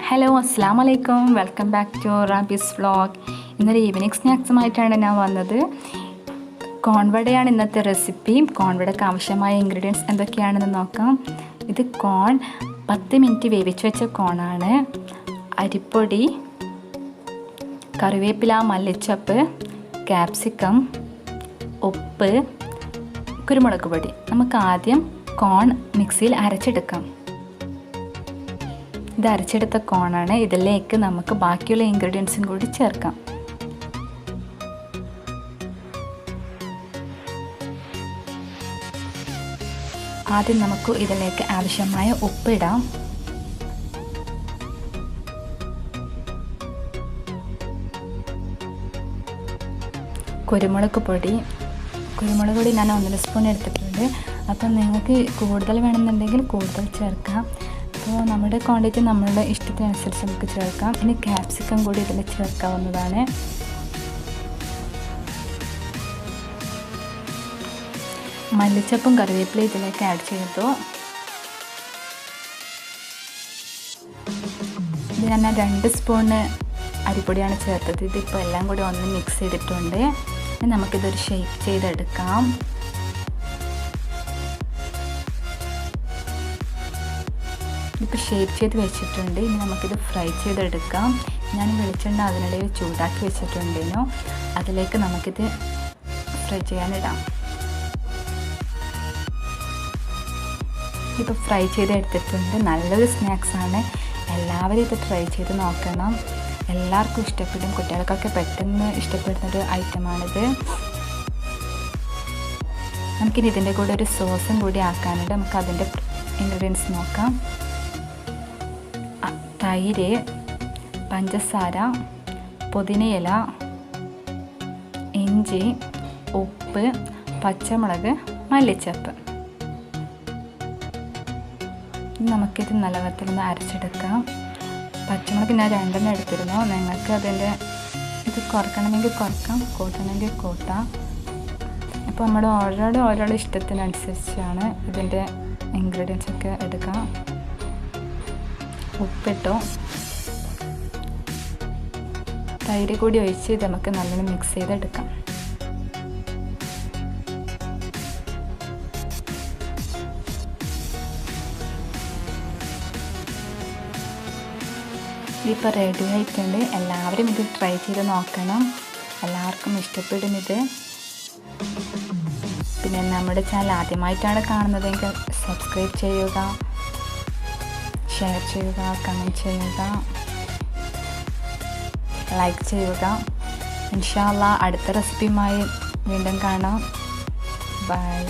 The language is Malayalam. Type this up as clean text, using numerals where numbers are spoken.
ഹലോ അസ്സാം വലൈക്കും, welcome back to Rabee's vlog. ഇന്നൊരു ഈവനിങ് സ്നാക്സുമായിട്ടാണ് ഞാൻ വന്നത്. കോൺവടയാണ് ഇന്നത്തെ റെസിപ്പി. കോൺവടയ്ക്ക് ആവശ്യമായ ഇൻഗ്രീഡിയൻസ് എന്തൊക്കെയാണെന്ന് നോക്കാം. ഇത് കോൺ 10 മിനിറ്റ് വേവിച്ച് വെച്ച കോണാണ്. അരിപ്പൊടി, കറിവേപ്പില, മല്ലിച്ചപ്പ്, ക്യാപ്സിക്കം, ഉപ്പ്, കുരുമുളക് പൊടി. നമുക്ക് ആദ്യം കോൺ മിക്സിയിൽ അരച്ചെടുക്കാം. ഇത് അരച്ചെടുത്ത കോണാണ്. ഇതിലേക്ക് നമുക്ക് ബാക്കിയുള്ള ഇൻഗ്രീഡിയൻസും കൂടി ചേർക്കാം. ആദ്യം നമുക്ക് ഇതിലേക്ക് ആവശ്യമായ ഉപ്പിടാം. കുരുമുളക് പൊടി ഞാൻ 1 സ്പൂൺ എടുത്തിട്ടുണ്ട്. അപ്പം നിങ്ങൾക്ക് കൂടുതൽ വേണമെന്നുണ്ടെങ്കിൽ കൂടുതൽ ചേർക്കാം. അപ്പോൾ നമ്മുടെ ക്വാണ്ടിറ്റി നമ്മളുടെ ഇഷ്ടത്തിനനുസരിച്ച് നമുക്ക് ചേർക്കാം. ഇനി ക്യാപ്സിക്കം കൂടി ഇതിൽ ചേർക്കാവുന്നതാണ്. മല്ലിച്ചപ്പും കറിവേപ്പിലയും ഇതിലേക്ക് ആഡ് ചെയ്തു. ഇത് ഞാൻ 2 സ്പൂണ് അരിപ്പൊടിയാണ് ചേർത്തത്. ഇതിപ്പോൾ എല്ലാം കൂടി ഒന്ന് മിക്സ് ചെയ്തിട്ടുണ്ട്. ഇനി നമുക്കിതൊരു ഷേക്ക് ചെയ്തെടുക്കാം. ഇപ്പോൾ ഷേപ്പ് ചെയ്ത് വെച്ചിട്ടുണ്ട്. ഇനി നമുക്കിത് ഫ്രൈ ചെയ്തെടുക്കാം. ഞാൻ വെളിച്ചെണ്ണ അതിനിടയിൽ ചൂടാക്കി വെച്ചിട്ടുണ്ടേനു. അതിലേക്ക് നമുക്കിത് ഫ്രൈ ചെയ്യാനിടാം. ഇപ്പോൾ ഫ്രൈ ചെയ്തെടുത്തിട്ടുണ്ട്. നല്ലൊരു സ്നാക്സാണ്. എല്ലാവരും ഇത് ട്രൈ ചെയ്ത് നോക്കണം. എല്ലാവർക്കും ഇഷ്ടപ്പെടും. കുട്ടികൾക്കൊക്കെ പെട്ടെന്ന് ഇഷ്ടപ്പെടുന്നൊരു ഐറ്റമാണിത്. നമുക്കിനി ഇതിൻ്റെ കൂടെ ഒരു സോസും കൂടി ആക്കാനുണ്ട്. നമുക്ക് അതിൻ്റെ ഇൻഗ്രീഡിയൻസ് നോക്കാം. തൈര്, പഞ്ചസാര, പുതിനയില, ഇഞ്ചി, ഉപ്പ്, പച്ചമുളക്, മല്ലിച്ചപ്പ്. നമുക്കിത് നല്ല വത്തിൽ നിന്ന് അരച്ചെടുക്കാം. പച്ചമുളക് ഞാൻ 2 എടുത്തിരുന്നു. നിങ്ങൾക്ക് അതിൻ്റെ ഇത് കുറക്കണമെങ്കിൽ കുറക്കാം, കൂട്ടണമെങ്കിൽ കൂട്ടാം. അപ്പോൾ നമ്മുടെ ഓരോ ഇഷ്ടത്തിനനുസരിച്ചാണ് ഇതിൻ്റെ ഇൻഗ്രീഡിയൻസ് ഒക്കെ എടുക്കാം. ഉപ്പിട്ടു, തൈര് കൂടി ഒഴിച്ച് ഇത് നമുക്ക് നല്ലോണം മിക്സ് ചെയ്തെടുക്കാം. ഇപ്പോൾ റെഡി ആയിട്ടുണ്ട്. എല്ലാവരും ഇത് ട്രൈ ചെയ്ത് നോക്കണം. എല്ലാവർക്കും ഇഷ്ടപ്പെടും ഇത്. പിന്നെ നമ്മുടെ ചാനൽ ആദ്യമായിട്ടാണ് കാണുന്നതെങ്കിൽ സബ്സ്ക്രൈബ് ചെയ്യുക, ഷെയർ ചെയ്യുക, കമൻറ്റ് ചെയ്യുക, ലൈക്ക് ചെയ്യുക. ഇൻഷാ അല്ലാഹ് അടുത്ത റെസിപ്പിയുമായി വീണ്ടും കാണാം. ബൈ.